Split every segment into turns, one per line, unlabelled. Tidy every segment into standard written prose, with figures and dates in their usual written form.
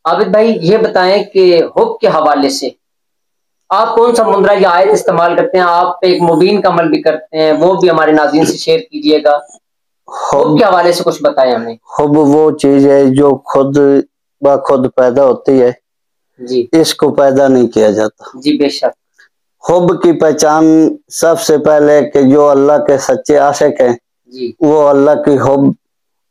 عابد بھائی یہ بتائیں کہ حب کے حوالے سے آپ کون سا مندرہ یا آیت استعمال کرتے ہیں؟ آپ ایک مبین کا عمل بھی کرتے ہیں، وہ بھی ہمارے ناظرین سے شیئر کیجئے گا۔ حب کے حوالے سے کچھ بتائیں ہمیں۔
حب وہ چیز ہے جو خود بخود پیدا ہوتی ہے،
جی
اس کو پیدا نہیں کیا جاتا۔
جی بے شک۔
حب کی پہچان سب سے پہلے کہ جو اللہ کے سچے عاشق ہیں
جی
وہ اللہ کی حب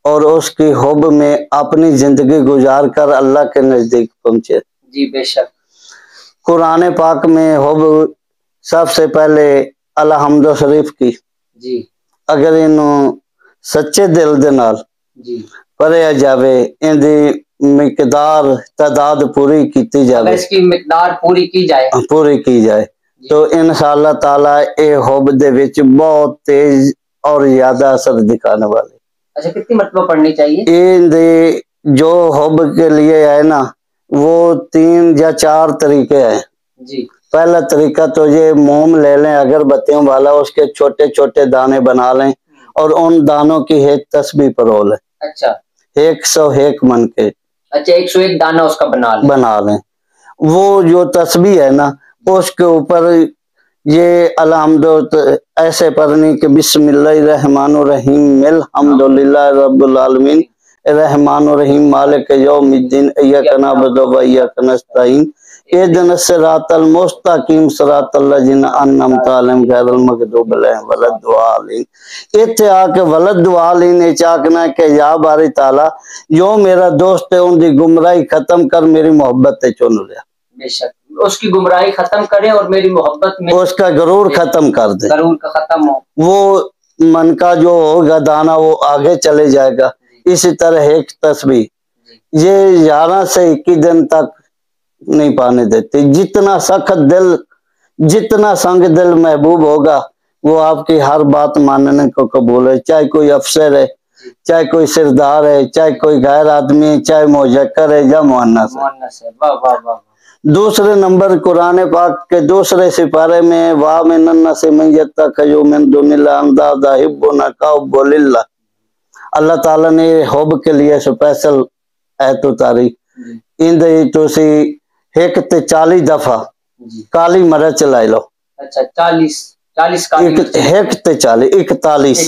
اور اس کی حب میں اپنی زندگی گزار کر اللہ کے نزدیک پہنچے۔
جی بے شک۔
قرآن پاک میں حب سب سے پہلے الحمد شریف کی،
جی
اگر انہوں سچے دل دے نال
جی
پڑھیا جاوے، ان دی مقدار تعداد پوری کیتی جاوے،
اگر اس کی مقدار پوری کی جائے
تو انشاءاللہ تعالی اے حب دے وچ بہت تیز اور زیادہ اثر دکھانے والے۔
اچھا کتنی مرتبہ پڑھنی چاہیے؟
ان دی جو حب کے لیے ہے نا وہ 3 یا 4 طریقے ہیں۔
جی
پہلا طریقہ تو یہ موم لے لیں اگر بتیوں والا، اس کے چھوٹے چھوٹے دانے بنا لیں اور ان دانوں کی ایک تسبیح پڑھو لیں۔
اچھا
101 من کے،
اچھا 101 دانہ اس کا
بنا لیں۔ وہ جو تسبیح ہے نا اس کے اوپر یہ الحمد ایسے پڑھنی کہ بسم اللہ الرحمن الرحیم الحمدللہ رب العالمین الرحمن الرحیم مالک یوم الدین ایاک نعبد و ایاک نستعین اہدنا الصراط المستقیم صراط الذین انعمت علیہم غیر المغضوب علیہم ولا الضالین۔ اتنے آ کے ولا الضالین چاکنا کہ یا باری تعالیٰ جو میرا دوست ہے ان دی گمراہی ختم کر، میری محبت تے چن لیا۔
بے شک اس کی گمراہی ختم کرے اور میری محبت میں
اس کا غرور ختم کر دے،
غرور کا ختم ہو۔
وہ من کا جو ہوگا دانہ وہ آگے چلے جائے گا۔ اسی طرح ایک تسبیح یہ 11 سے 21 دن تک نہیں پانے دیتے۔ جتنا سخت دل، جتنا سنگ دل محبوب ہوگا وہ آپ کی ہر بات ماننے کو قبول ہے، چاہے کوئی افسر ہے، چاہے کوئی سردار ہے، چاہے کوئی غیر آدمی ہے، چاہے مذکر ہے یا مؤنث ہے۔ دوسرے نمبر قرآن پاک کے دوسرے سپارے میں وَمِنَ النَّاسِ مَن يَتَّخِذُ مِن دُونِ اللَّهِ أَندَادًا يُحِبُّونَهُمْ كَحُبِّ اللَّهِ۔ اللہ تعالیٰ نے حب کے لیے سپیشل ایت اتاری، ان دی تسی 140 دفعہ کالی مرچ لائے لو۔
اچھا 40 کالی مرچ،
41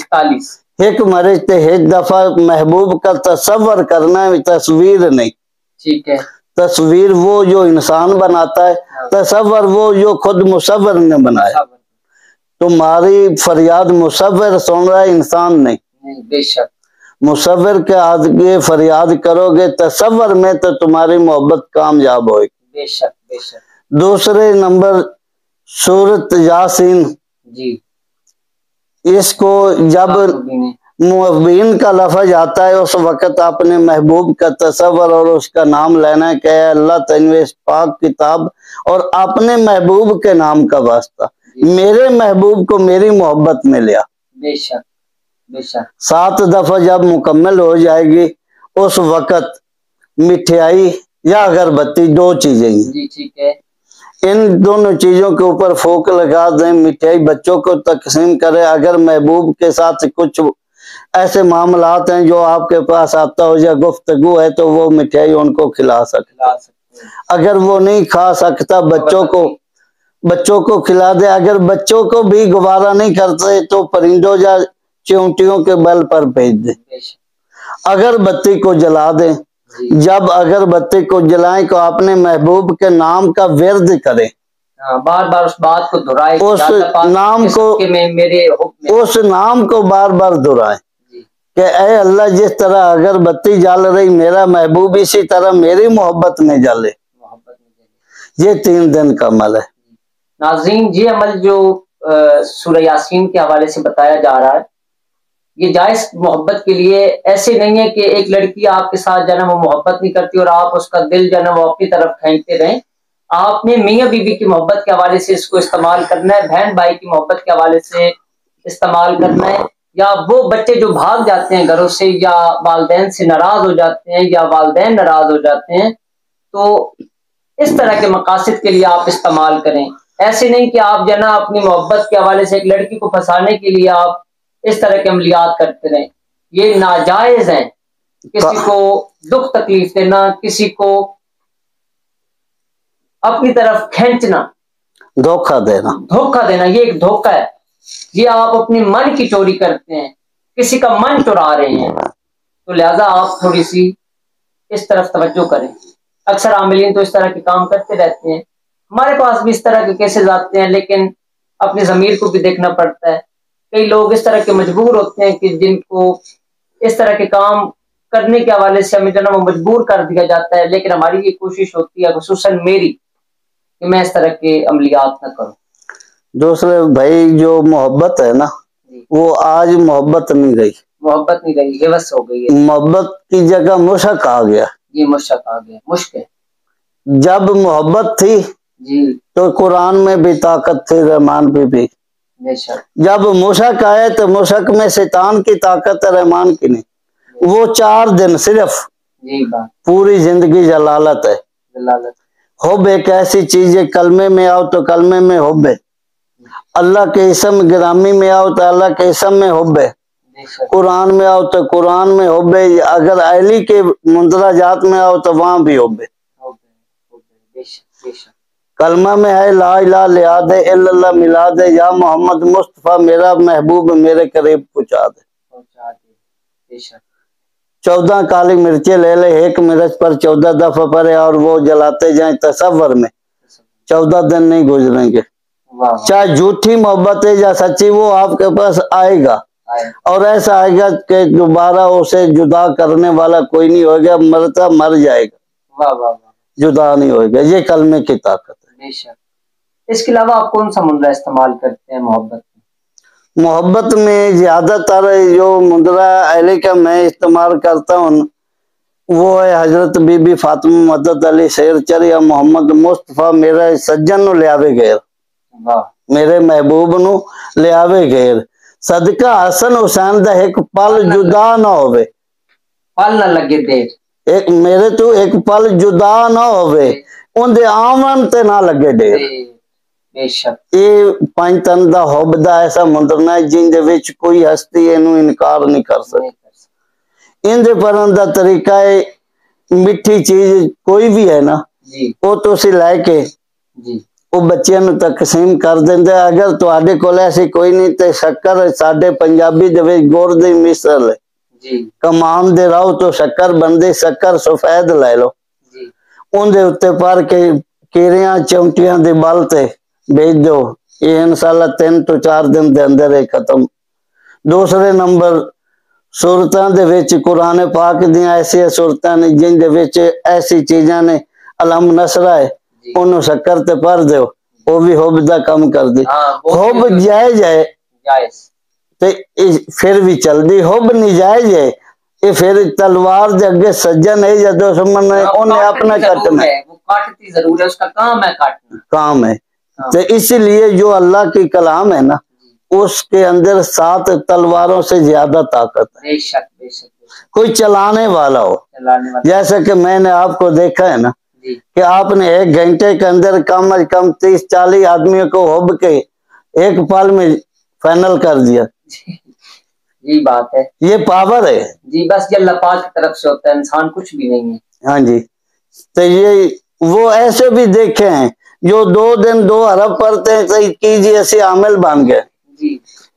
ایک مرچ تے ایک دفعہ محبوب کا تصور کرنا ہے، تصویر نہیں۔
ٹھیک ہے،
تصویر وہ جو انسان بناتا ہے، تصور وہ جو خود مصور نے بنایا۔ تمہاری فریاد مصور سن رہا ہے، انسان نہیں۔
بے شک
مصور کے آگے فریاد کرو گے تصور میں تو تمہاری محبت کامیاب ہوئے گی۔
بے شک بے شک۔ دوسرے
نمبر سورت یاسین،
جی
اس کو جب مبین کا لفظ آتا ہے اس وقت اپنے محبوب کا تصور اور اس کا نام لینا ہے کہ اے اللہ تجھے اس پاک کتاب اور اپنے محبوب کے نام کا واسطہ میرے محبوب کو میری محبت میں لیا۔
بے شک بے شک۔
7 دفعہ جب مکمل ہو جائے گی اس وقت مٹھائی یا اگربتی 2 چیزیں ہیں،
جی ٹھیک ہے،
ان دونوں چیزوں کے اوپر پھونک لگا دیں، مٹھائی بچوں کو تقسیم کرے۔ اگر محبوب کے ساتھ کچھ ایسے معاملات ہیں جو آپ کے پاس آتا ہو یا گفتگو ہے تو وہ مٹھائی ان کو کھلا سکتا۔ اگر وہ نہیں کھا سکتا بچوں کو کھلا دے۔ اگر بچوں کو بھی گوارا نہیں کرتے تو پرندوں یا چونٹیوں کے بل پر بھیج دے۔ اگر بتی کو جلا دیں، جب اگر بتی کو جلائیں تو اپنے محبوب کے نام کا ورد کریں،
بار بار اس بات کو دہرائیں،
اس نام کو بار بار دہرائیں کہ اے اللہ جس طرح اگر بتی جل رہی میرا محبوب اسی طرح میری محبت میں جلے۔ یہ 3 دن کا عمل ہے۔
ناظرین یہ عمل جو سورہ یاسین کے حوالے سے بتایا جا رہا ہے یہ جائز محبت کے لیے ایسے نہیں ہے کہ ایک لڑکی آپ کے ساتھ جانا وہ محبت نہیں کرتی اور آپ اس کا دل جانا وہ اپنی طرف کھینچتے رہیں۔ آپ نے میاں بیوی کی محبت کے حوالے سے اس کو استعمال کرنا ہے، بہن بھائی کی محبت کے حوالے سے استعمال کرنا ہے، یا وہ بچے جو بھاگ جاتے ہیں گھروں سے یا والدین سے ناراض ہو جاتے ہیں یا والدین ناراض ہو جاتے ہیں تو اس طرح کے مقاصد کے لیے آپ استعمال کریں۔ ایسے نہیں کہ آپ جنا اپنی محبت کے حوالے سے ایک لڑکی کو پھنسانے کے لیے آپ اس طرح کے عملیات کرتے رہیں، یہ ناجائز ہیں۔ کسی کو دکھ تکلیف دینا، کسی کو اپنی طرف کھینچنا،
دھوکہ دینا،
یہ ایک دھوکہ ہے. یہ آپ اپنی من کی چوری کرتے ہیں، کسی کا من چرا رہے ہیں. تو لہذا آپ تھوڑی سی اس طرف توجہ کریں. اکثر عاملین تو اس طرح کے کام کرتے رہتے ہیں. ہمارے پاس بھی اس طرح کے کیسز آتے ہیں، لیکن اپنی ضمیر کو بھی دیکھنا پڑتا ہے. کئی لوگ اس طرح کے مجبور ہوتے ہیں کہ جن کو اس طرح کے کام کرنے کے حوالے سے ہمیں جو نا وہ مجبور کر دیا جاتا ہے، لیکن ہماری یہ کوشش ہوتی ہے، خصوصاً میری، کہ میں اس طرح کے عملیات نہ کروں.
دوسرے بھائی جو محبت ہے نا، وہ آج محبت نہیں رہی،
ہوس ہو گئی ہے.
محبت کی جگہ مشق آ گیا.
یہ مشق آ گیا، مشق ہے.
جب محبت تھی
جی
تو قرآن میں بھی طاقت تھی، رحمان پہ بھی. جب مشق آئے تو مشق میں شیطان کی طاقت ہے، رحمان کی نہیں. وہ 4 دن صرف، پوری زندگی جلالت ہے. حب ایک ایسی چیز ہے، کلمے میں آؤ تو کلمے میں حب ہے، اللہ کے اسم گرامی میں آؤ تو اللہ کے اسم میں حب ہے، قرآن میں آؤ تو قرآن میں حب ہے، اگر اہلی کے مندرجات میں آؤ تو وہاں بھی حب ہے. کلمہ میں ہے لا الہ لیاد الا اللہ میلاد، یا محمد مصطفیٰ میرا محبوب میرے قریب پہنچا دے. 14 کالی مرچیں لے لے، ایک مرچ پر 14 دفعہ پڑے اور وہ جلاتے جائیں تصور میں، 14 دن نہیں گزریں گے. چاہے جھوٹی محبت ہے یا سچی، وہ آپ کے پاس آئے گا، اور ایسا آئے گا کہ دوبارہ اسے جدا کرنے والا کوئی نہیں ہوگا، مرتا مر جائے گا، جدا نہیں ہوگا. یہ کلمے کی طاقت ہے.
اس کے علاوہ آپ کون سا مندرہ استعمال کرتے ہیں
محبت میں؟ زیادہ تر جو مندرہ اہلی کا میں استعمال کرتا ہوں وہ ہے حضرت بی بی فاطمہ مدد علی شیر چر، یا محمد مصطفیٰ میرا سجن نو لے آوے غیر، میرے محبوب نو لے آوے غیر، صدقہ حسن حسین دا ایک پل جدا نہ ہوئے،
پل نہ لگے دیر،
میرے تو ایک پل جدا نہ ہوئے، ان دے آمن تے نہ لگے دیر. یہ 5 تن دا حب دا ایسا مندرنا ہے جن دے وچ کوئی ہستی اینو انکار نہیں کر سکتی. ان دے پرن دا طریقہ ہے، مٹھی چیز کوئی بھی ہے نا، وہ تو اسی لائے کے وہ بچیاں نو تقسیم کر دیندے. اگر تو آڈے کول ایسی کوئی نہیں تے شکر ساڈے پنجابی دے وچ گوڑ دی مثال ہے، کمان دے راؤ تو شکر بندے، شکر سفید لے لو، ان دے اتے پر کے کیریاں چمٹیاں دے بال تے بیچ دو، یہ انشاءاللہ 3 تو 4 دن دے اندر ہے ختم. دوسرے نمبر صورتاں دے وچ قرآن پاک دیاں ایسی صورتاں نے جن دے وچ ایسی چیزاں نے، علم نصرہ ہے، انہوں شکر تے پر دیو، وہ بھی حب دا کم کر دی. حب جائز ہے تے پھر بھی چل دی، حب نہیں جائز ہے یہ پھر تلوار دے اگے سجن ہے یا دشمن ہے، انہیں اپنا کٹنا ہے،
کاٹتی ضرور ہے، اس کا کام ہے کاٹنا،
کام ہے. تو اسی لیے جو اللہ کی کلام ہے نا، اس کے اندر 7 تلواروں سے زیادہ طاقت ہے. کوئی چلانے والا ہو، جیسا کہ میں نے آپ کو دیکھا ہے نا کہ آپ نے 1 گھنٹے کے اندر کم از کم 30-40 آدمیوں کو حب کے ایک پل میں فائنل کر دیا.
یہ بات ہے، یہ
پاور ہے
جی، بس یہ اللہ پاک کی طرف سے ہوتا ہے، انسان کچھ بھی نہیں ہے.
ہاں جی. تو یہ وہ ایسے بھی دیکھے ہیں جو 2 دن 2 حرف پڑھتے ہیں، صحیح کیجئے ایسے عامل بن گئے.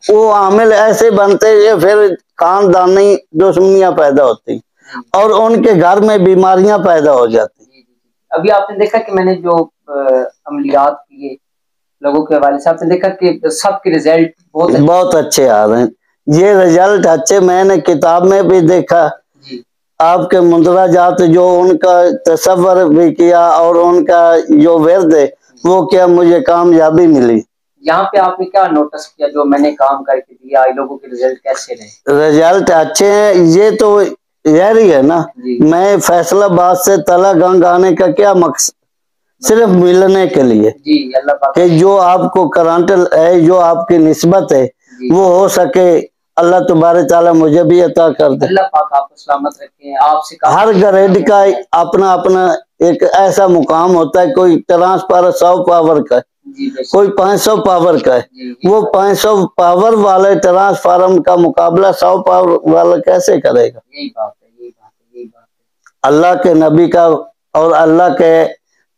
وہ عامل ایسے بنتے ہیں پھر خاندانی دشمنیاں پیدا ہوتی اور ان کے گھر میں بیماریاں پیدا ہو جاتی.
ابھی آپ نے دیکھا کہ میں نے جو عملیات کیے لوگوں کے حوالے سے، آپ نے دیکھا کہ سب کے رزلٹ
بہت اچھے آ رہے ہیں. یہ رزلٹ اچھے میں نے کتاب میں بھی دیکھا، آپ کے مندرجات جو ان کا تصور بھی کیا اور ان کا جو ورد ہے وہ کیا، مجھے کامیابی ملی.
یہاں پہ آپ نے کیا نوٹس کیا جو میں نے کام کر کے دیا، لوگوں کے رزلٹ کیسے رہے؟
رزلٹ اچھے ہیں. یہ تو ظاہری ہے نا، میں فیصلہ آباد سے تلا گنگ آنے کا کیا مقصد، صرف ملنے کے لیے کہ جو آپ کو کرانٹ ہے، جو آپ کی نسبت ہے وہ ہو سکے اللہ تبارک تعالیٰ مجھے بھی عطا کر دے.
اللہ پاک آپ کو سلامت رکھیں. آپ سے
ہر گریڈ کا اپنا اپنا ایک ایسا مقام ہوتا ہے، کوئی ٹرانسفر 100 پاور کا ہے، کوئی 500 پاور کا ہے. وہ 500 پاور والے ٹرانسفارم کا مقابلہ 100 پاور والا کیسے کرے گا؟ اللہ کے نبی کا اور اللہ کے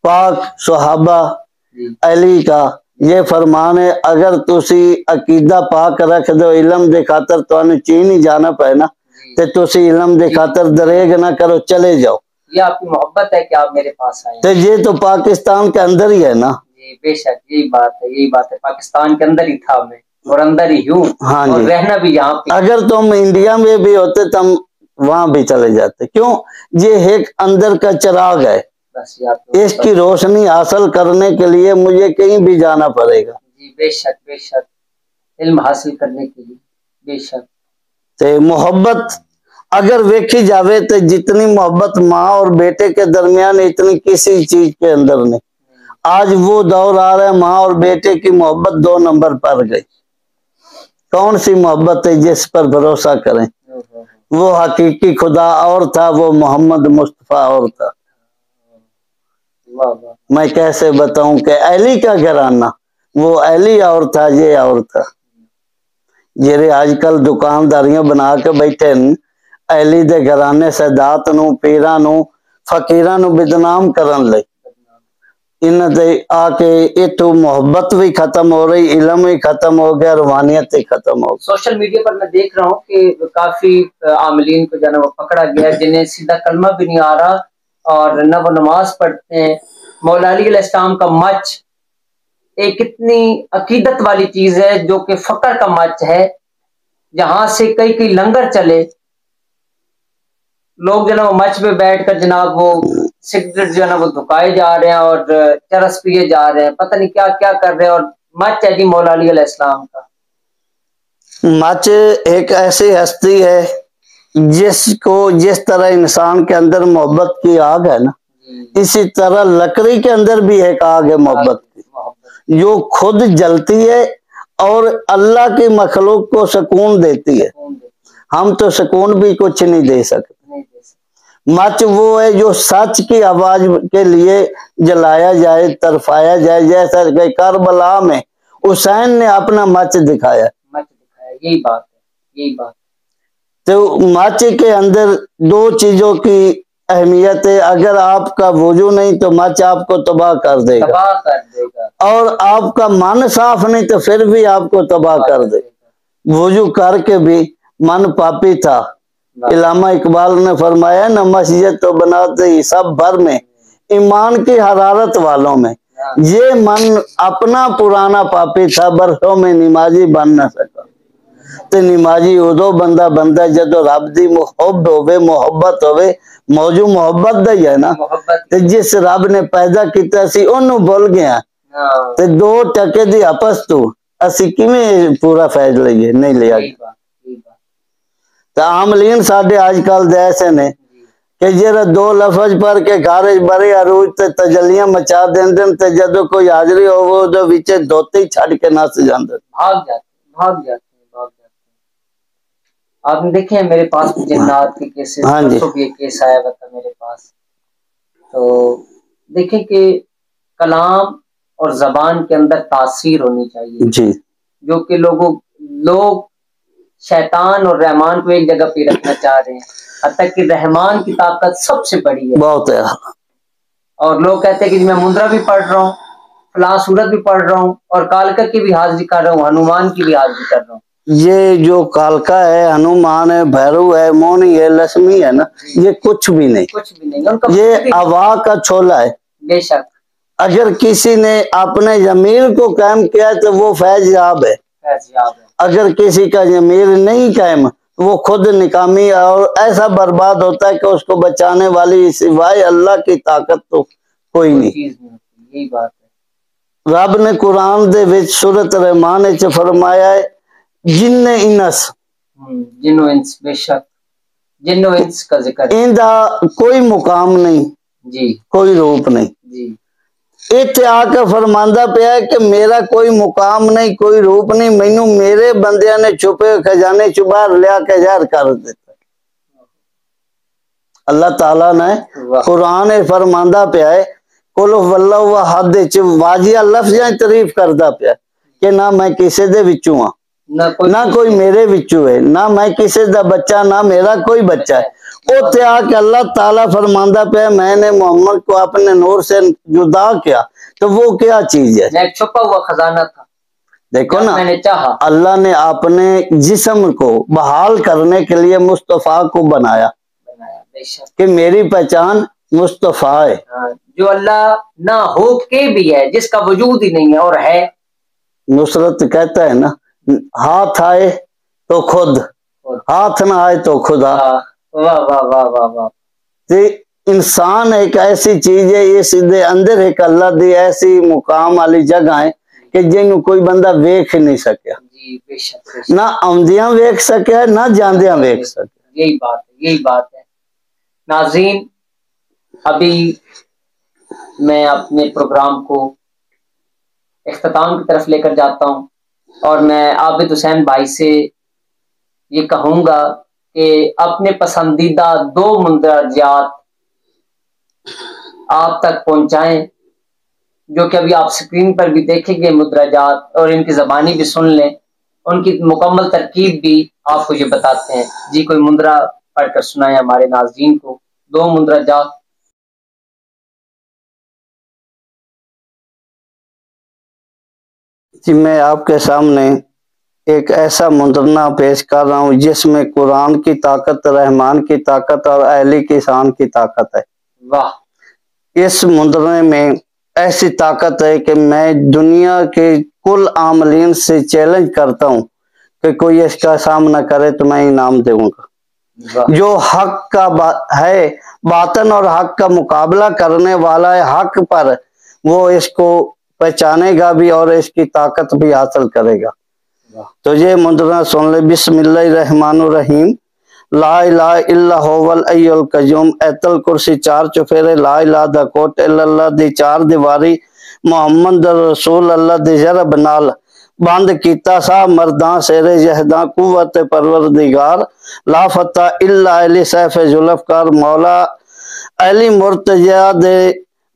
پاک صحابہ علی کا یہ فرمان ہے اگر تسی عقیدہ پاک رکھ دو علم دے خاطر تو چین ہی جانا پے نا تے تسی علم دے خاطر دریگ نہ کرو چلے جاؤ.
یہ آپ کی محبت ہے کہ آپ میرے پاس آئے.
تو یہ تو پاکستان کے اندر ہی ہے نا.
جی بے شک یہی بات ہے پاکستان کے اندر ہی تھا میں اور اندر ہی ہوں.
ہاں
اور
جی
رہنا بھی یہاں پہ.
اگر تم انڈیا میں بھی ہوتے تو ہم وہاں بھی چلے جاتے. کیوں؟ یہ ایک اندر کا چراغ ہے. اس کی روشنی حاصل کرنے کے لیے مجھے کہیں بھی جانا پڑے گا.
جی بے شک علم حاصل کرنے کے لیے بے شک.
تے محبت اگر ویکھی جاوے تو جتنی محبت ماں اور بیٹے کے درمیان اتنی کسی چیز کے اندر نہیں. آج وہ دور آ رہا ہے ماں اور بیٹے کی محبت 2 نمبر پر گئی. کون سی محبت ہے جس پر بھروسہ کریں؟ وہ حقیقی خدا اور تھا، وہ محمد مصطفیٰ اور تھا. میں کیسے بتاؤں کہ علی کا گھرانہ وہ علی اور تھا، یہ اور تھا. جیرے آج کل دکانداریاں بنا کے بیٹھے علی دے گھرانے سادات نو پیراں نو فقیراں نو بدنام کرن لئی. ان دے آ کے اتو محبت بھی ختم ہو رہی، علم بھی ختم ہو گیا، روحانیت بھی ختم ہو گئی.
سوشل میڈیا پر میں دیکھ رہا ہوں کہ کافی عاملین کو جو ہے وہ پکڑا گیا جنہیں سیدھا کلمہ بھی نہیں آ رہا اور نہ وہ نماز پڑھتے ہیں. مولا علی علیہ السلام کا مچ ایک اتنی عقیدت والی چیز ہے جو کہ فقر کا مچ ہے، جہاں سے کئی لنگر چلے لوگ جو ہے وہ مچ پہ بیٹھ کر جناب وہ سگریٹ جو ہے نا وہ دھکائے جا رہے ہیں اور چرس پیے جا رہے ہیں، پتہ نہیں کیا کیا کر رہے ہیں. اور مچ ہے جی مولا علی علیہ السلام کا.
مچ ایک ایسی ہستی ہے جس طرح انسان کے اندر محبت کی آگ ہے نا، اسی طرح لکڑی کے اندر بھی ایک آگ ہے محبت کی، جو خود جلتی ہے اور اللہ کی مخلوق کو سکون دیتی ہے. ہم تو سکون بھی کچھ نہیں دے سکتے. مچ وہ ہے جو سچ کی آواز کے لیے جلایا جائے، طرفایا جائے، جیسا کہ کربلا میں حسین نے اپنا مچ دکھایا.
یہی بات.
تو مچ کے اندر 2 چیزوں کی اہمیت ہے. اگر آپ کا وضو نہیں تو مچ آپ کو تباہ کر دے گا، اور آپ کا من صاف نہیں تو پھر بھی آپ کو تباہ کر دے گا. وضو کر کے بھی من پاپی تھا. علامہ اقبال نے فرمایا نہ مسجد تو بناتے ہی سب بھر میں ایمان کی حرارت والوں میں، یہ من اپنا پرانا پاپی تھا برسوں میں نمازی بن نہ سکا. تے نمازی ادو بندہ جدو رب دی محب ہوئے، محبت ہوئے. موضوع محبت دا ہی ہے نا. تے جس رب نے پیدا کیتا سی انہوں بھول گیا تے 2 ٹکے دی آپس تو اسی کیویں پورا فیض لئیے؟ نہیں لیا گیا. تو عاملین ساڈے آج کل دے ایسے نے کہ جیرا 2 لفظ پر کے گھارج بڑے عروج تے تجلیاں مچا دین دن تے جدو کوئی حاضری ہو وہ دو وچے دھوتے ہی چھڑ کے نس جاندے،
بھاگ جاتے. آپ نے دیکھے ہیں میرے پاس بھی جنات کے کیسز، پرسوں بھی ایک کیس آیا تھا میرے پاس. تو دیکھیں کہ کلام اور زبان کے اندر تاثیر ہونی چاہیے
جی،
جو کہ لوگ شیطان اور رحمان کو ایک جگہ پہ رکھنا چاہ رہے ہیں، حتیٰ کہ رحمان کی طاقت سب سے بڑی ہے.
بہت ہے.
اور لوگ کہتے ہیں کہ میں مندرہ بھی پڑھ رہا ہوں، فلاں سورت بھی پڑھ رہا ہوں، اور کالکا کی بھی حاضری کر رہا ہوں، ہنومان کی بھی حاضری کر رہا ہوں.
یہ جو کالکا ہے، ہنومان ہے، بھیرو ہے، مونی ہے، لکشمی ہے نا، یہ کچھ بھی نہیں. یہ ہوا کا چھولا ہے.
بے شک.
اگر کسی نے اپنے ضمیر کو قائم کیا تو وہ فیض یاب ہے. اگر کسی کا ضمیر نہیں قائم وہ خود نکامی اور ایسا برباد ہوتا ہے کہ اس کو بچانے والی سوائے اللہ کی طاقت تو کوئی نہیں.
یہی بات ہے.
رب نے قرآن دے وچ سورۃ رحمان وچ فرمایا ہے جن انس،
جن و انس، بے شک جن و انس کا ذکر ہے.
ان دا کوئی مقام نہیں
جی،
کوئی روپ نہیں.
جی،
اتنے آ کے فرماندہ پیا ہے کہ میرا کوئی مقام نہیں، کوئی روپ نہیں، مینوں میرے بندیاں نے چھپے خزانے چبار لیا کے ظاہر کر دیتا. اللہ تعالیٰ نے قرآن فرماندہ پیا ہے قل واللہ احد واضح لفظ تعریف کردا پیا کہ نہ میں کسی دے وچوں ہاں، نہ کوئی میرے وچوں ہے، نہ میں کسی دا بچہ، نہ میرا کوئی بچہ ہے۔ وہ تیا کہ اللہ تعالیٰ فرماندہ پہ میں نے محمد کو اپنے نور سے جدا کیا، تو وہ کیا چیز ہے؟
ایک چھپا ہوا خزانہ تھا،
دیکھو نا،
میں نے چاہا
اللہ نے اپنے جسم کو بحال کرنے کے لیے مصطفیٰ کو بنایا کہ میری پہچان مصطفیٰ ہے،
جو اللہ نہ ہو کے بھی ہے، جس کا وجود ہی نہیں ہے اور ہے۔
نصرت کہتا ہے نا، ہاتھ آئے تو خود، ہاتھ نہ آئے تو خدا۔
واہ واہ واہ واہ واہ۔
انسان ایک ایسی چیز ہے، اس دے اندر ایک اللہ دی ایسی مقام والی جگہ ہے کہ جنہوں کوئی بندہ ویکھ نہیں سکیا، نہ آمدیاں ویکھ سکیا نہ جاندیاں ویکھ سکیا۔
یہی بات ہے، یہی بات ہے۔ ناظرین، ابھی میں اپنے پروگرام کو اختتام کی طرف لے کر جاتا ہوں، اور میں عابد حسین بھائی سے یہ کہوں گا کہ اپنے پسندیدہ 2 مندرجات آپ تک پہنچائیں، جو کہ ابھی آپ سکرین پر بھی دیکھیں گے مندرجات، اور ان کی زبانی بھی سن لیں، ان کی مکمل ترکیب بھی آپ کو یہ بتاتے ہیں۔ جی کوئی مندرہ پڑھ کر سنائیں ہمارے ناظرین کو، 2 مندرجات۔
جی میں آپ کے سامنے ایک ایسا مندرنہ پیش کر رہا ہوں جس میں قرآن کی طاقت، رحمان کی طاقت اور اہلی کسان کی طاقت ہے۔
واہ!
اس مندرنے میں ایسی طاقت ہے کہ میں دنیا کے کل عاملین سے چیلنج کرتا ہوں کہ کوئی اس کا سامنا کرے تو میں انعام دوں گا۔ جو حق کا ہے، باطن اور حق کا مقابلہ کرنے والا ہے حق پر، وہ اس کو پہچانے گا بھی اور اس کی طاقت بھی حاصل کرے گا۔ تو یہ مندرہ سن لے۔ بسم اللہ الرحمن الرحیم۔ لا الہ الا هو الحی القیوم، ایت الکرسی 4 چفیرے، لا الہ دا کوٹ الا اللہ دی 4 دیواری، محمد رسول اللہ دی جرب نال بند کیتا سا مرداں سیرے جہداں قوت پروردگار، لا فتح الا علی سیف ذوالفقار، مولا علی مرتجہ دے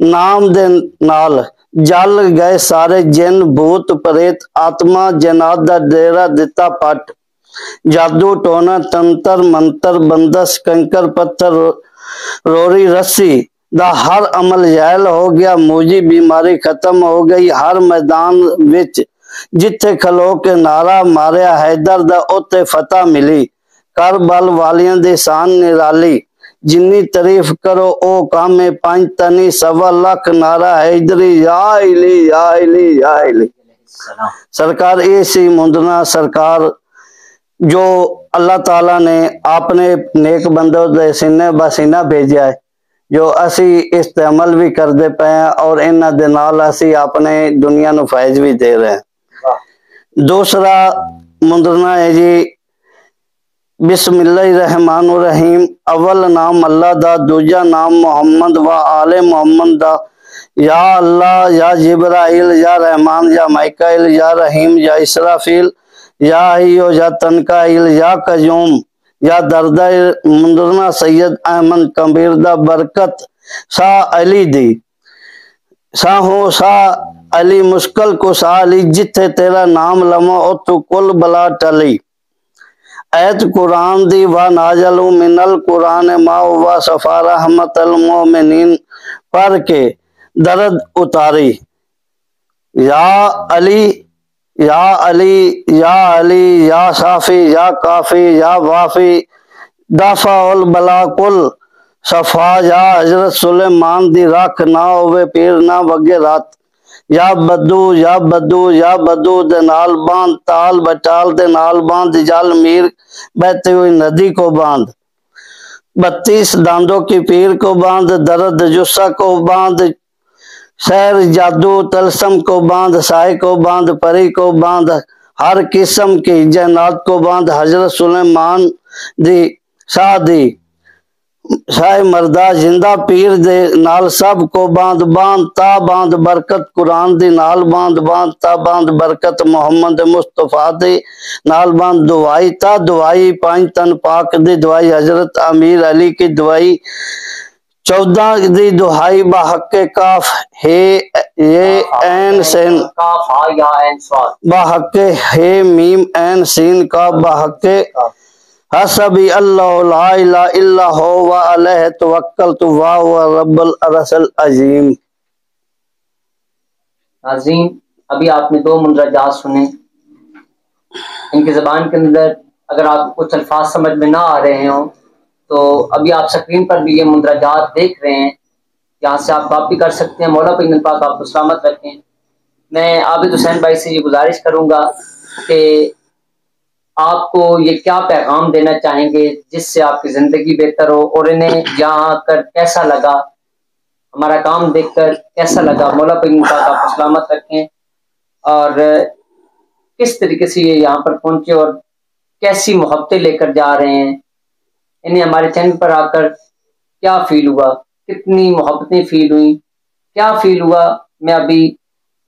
نام دے نال جل گئے سارے جن بھوت پریت آتما جنات دا ڈیرا دتا پٹ، جادو ٹونا تنتر منتر بندس کنکر پتھر روری رسی دا ہر عمل جائل ہو گیا، موجی بیماری ختم ہو گئی، ہر میدان وچ جتھے کھلو کے نعرہ ماریا حیدر دا اوتے فتح ملی، کربل والیاں دی شان نرالی، جنی تعریف کرو او کام 5 تنی 1.25 لاکھ نعرہ حیدری، یا علی یا علی یا علی۔ سرکار ایسی مندنا سرکار جو اللہ تعالیٰ نے اپنے نیک بندوں دے سینے بسینہ بھیجا ہے، جو اسی استعمال بھی کر دے پے ہیں اور انہاں دے نال اسی اپنے دنیا نو فائز بھی دے رہے ہیں۔ دوسرا مندرنا ہے جی بسم اللہ الرحمن الرحیم۔ اول نام اللہ دا، دوجا نام محمد و آل محمد دا، یا اللہ یا جبرائیل یا رحمان یا میکائیل یا رحیم یا اسرافیل یا ایو یا تنکائیل یا قیوم یا دردہ مندرنا سید احمد کبیر دا برکت سا علی دی، سا ہو سا علی مشکل کو سا علی، جتھے تیرا نام لمو اتو کل بلا ٹلی، ایت قرآن دی و نازلو من القرآن ما ہوا صفا رحمت المومنین پڑھ کے درد اتاری، یا علی یا علی یا علی یا صافی یا کافی یا وافی دافع البلا کل صفا، یا حضرت سلیمان دی راکھ نہ ہوئے پیر نہ وگے رات، یا بدو یا بدو یا بدو دے نال باندھ، تال بٹال دے نال باندھ، جل میر بہتی ہوئی ندی کو باندھ، 32 داندوں کی پیر کو باندھ، درد جسہ کو باندھ، سیر جادو تلسم کو باندھ، سائے کو باندھ، پری کو باندھ، ہر قسم کی جنات کو باندھ، حضرت سلیمان دی شاہ دی شاہ مردہ زندہ پیر دے نال سب کو باندھ، باندھ تا باندھ برکت قرآن دی نال باندھ، باندھ تا باندھ برکت محمد مصطفیٰ دی نال باندھ، دعائی تا دعائی 5 تن پاک دی دعائی، حضرت امیر علی کی دعائی 14 دی دہائی بحق کاف ہے یہ این سین
کاف ہا یا عین صاد
بحق ہے میم این سین کا بحق حسبی اللہ لا الہ الا ہو وعلیہ توکلت وہو رب العرش العظیم۔
ناظرین ابھی آپ نے 2 مندرجات سنے، ان کی زبان کے اندر اگر آپ کو کچھ الفاظ سمجھ میں نہ آ رہے ہوں تو ابھی آپ سکرین پر بھی یہ مندرجات دیکھ رہے ہیں، یہاں سے آپ کاپی کر سکتے ہیں۔ مولا پاک پاک آپ کو سلامت رکھیں۔ میں عابد حسین بھائی سے یہ گزارش کروں گا کہ آپ کو یہ کیا پیغام دینا چاہیں گے جس سے آپ کی زندگی بہتر ہو، اور انہیں یہاں آ کر کیسا لگا، ہمارا کام دیکھ کر کیسا لگا؟ مولا پاک آپ کو سلامت رکھیں، اور کس طریقے سے یہ یہاں پر پہنچے اور کیسی محبتیں لے کر جا رہے ہیں، انہیں ہمارے چینل پر آ کر کیا فیل ہوا، کتنی محبتیں فیل ہوئیں، کیا فیل ہوا؟ میں ابھی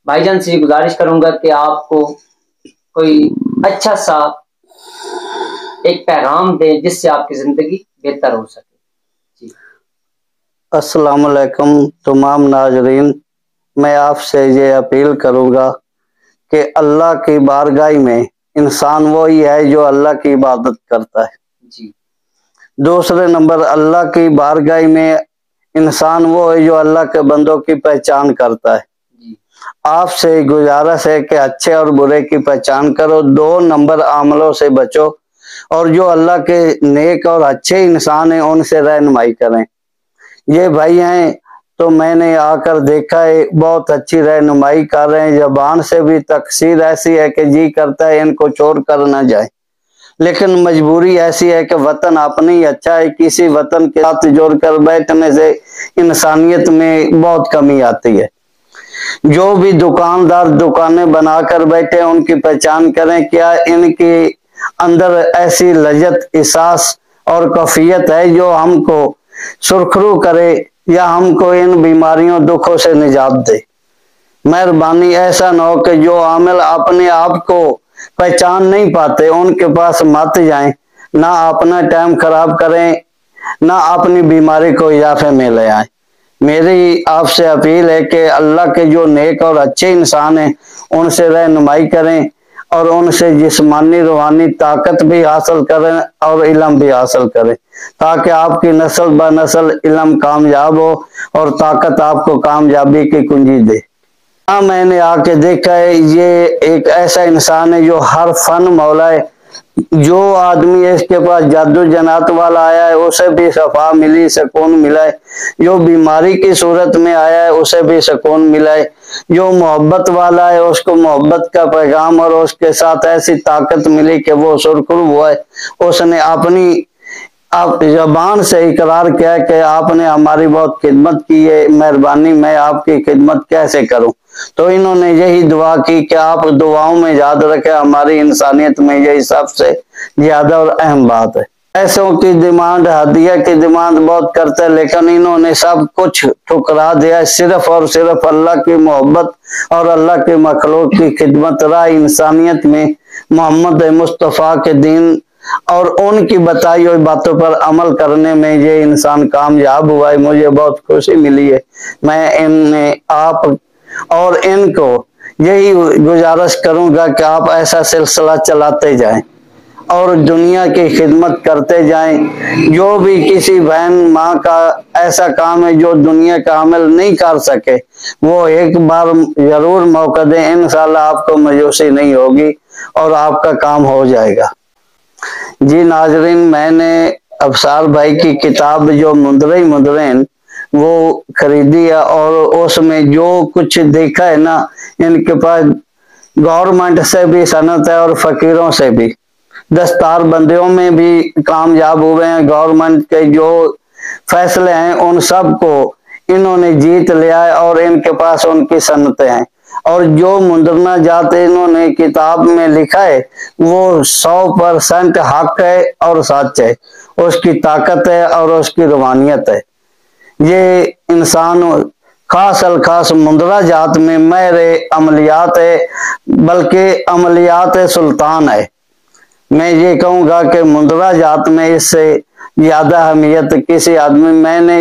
بھائی جان سے یہ گزارش کروں گا کہ آپ کو کوئی اچھا سا ایک پیغام دیں جس سے آپ کی زندگی بہتر ہو سکے۔ جی
السلام علیکم تمام ناظرین، میں آپ سے یہ اپیل کروں گا کہ اللہ کی بارگاہ میں انسان وہی ہے جو اللہ کی عبادت کرتا ہے۔
جی
دوسرے نمبر اللہ کی بارگاہ میں انسان وہ ہے جو اللہ کے بندوں کی پہچان کرتا ہے۔
جی
آپ سے گزارش ہے کہ اچھے اور برے کی پہچان کرو، 2 نمبر عملوں سے بچو، اور جو اللہ کے نیک اور اچھے انسان ہیں ان سے رہنمائی کریں۔ یہ بھائی ہیں تو میں نے آ کر دیکھا ہے بہت اچھی رہنمائی کر رہے ہیں، زبان سے بھی تقصیر ایسی ہے کہ جی کرتا ہے ان کو چھوڑ کر نہ جائے، لیکن مجبوری ایسی ہے کہ وطن اپنے ہی اچھا ہے، کسی وطن کے ساتھ جوڑ کر بیٹھنے سے انسانیت میں بہت کمی آتی ہے۔ جو بھی دکاندار دکانیں بنا کر بیٹھے ان کی پہچان کریں، کیا ان کے اندر ایسی لذت احساس اور کیفیت ہے جو ہم کو سرخرو کرے یا ہم کو ان بیماریوں دکھوں سے نجات دے۔ مہربانی ایسا نہ ہو کہ جو عامل اپنے آپ کو پہچان نہیں پاتے ان کے پاس مت جائیں، نہ اپنا ٹائم خراب کریں، نہ اپنی بیماری کو اضافے میں لے آئیں۔ میری آپ سے اپیل ہے کہ اللہ کے جو نیک اور اچھے انسان ہیں ان سے رہنمائی کریں، اور ان سے جسمانی روحانی طاقت بھی حاصل کریں اور علم بھی حاصل کریں، تاکہ آپ کی نسل بہ نسل علم کامیاب ہو اور طاقت آپ کو کامیابی کی کنجی دے۔ ہاں میں نے آ کے دیکھا ہے یہ ایک ایسا انسان ہے جو ہر فن مولا ہے۔ جو آدمی اس کے پاس جادو جنات والا آیا ہے اسے بھی شفا ملی، سکون ملا ہے۔ جو بیماری کی صورت میں آیا ہے اسے بھی سکون ملا ہے۔ جو محبت والا ہے اس کو محبت کا پیغام اور اس کے ساتھ ایسی طاقت ملی کہ وہ سرخرو ہوا ہے۔ اس نے اپنی زبان سے اقرار کیا کہ آپ نے ہماری بہت خدمت کی ہے، مہربانی میں آپ کی خدمت کیسے کروں؟ تو انہوں نے یہی دعا کی کہ آپ دعاؤں میں یاد رکھیں، ہماری انسانیت میں یہی سب سے زیادہ اور اہم بات ہے۔ پیسوں کی ڈیمانڈ، ہدیہ کی ڈیمانڈ بہت کرتے ہیں، لیکن انہوں نے سب کچھ ٹھکرا دیا، صرف اور صرف اللہ کی محبت اور اللہ کی مخلوق کی خدمت، راہ انسانیت میں محمد مصطفیٰ کے دین اور ان کی بتائی ہوئی باتوں پر عمل کرنے میں یہ انسان کامیاب ہوا ہے۔ مجھے بہت خوشی ملی ہے۔ میں آپ اور ان کو یہی گزارش کروں گا کہ آپ ایسا سلسلہ چلاتے جائیں اور دنیا کی خدمت کرتے جائیں۔ جو بھی کسی بہن ماں کا ایسا کام ہے جو دنیا کا عمل نہیں کر سکے وہ ایک بار ضرور موقع دیں، انشاءاللہ آپ کو مایوسی نہیں ہوگی اور آپ کا کام ہو جائے گا۔ جی ناظرین، میں نے ابصار بھائی کی کتاب جو مندرے مندرین وہ خریدی ہے، اور اس میں جو کچھ دیکھا ہے نا، ان کے پاس گورنمنٹ سے بھی صنعت ہے اور فقیروں سے بھی، دستار بندیوں میں بھی کامیاب ہوئے ہیں۔ گورنمنٹ کے جو فیصلے ہیں ان سب کو انہوں نے جیت لیا ہے، اور ان کے پاس ان کی صنعتیں ہیں، اور جو مندرنا جات انہوں نے کتاب میں لکھا ہے وہ 100% حق ہے اور سچ ہے، اس کی طاقت ہے اور اس کی روحانیت ہے۔ یہ انسان خاص الخاص مندرہ جات میں مہر عملیات ہے، بلکہ عملیات سلطان ہے۔ میں یہ کہوں گا کہ مندرہ جات میں اس سے زیادہ اہمیت کسی آدمی، میں نے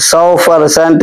100%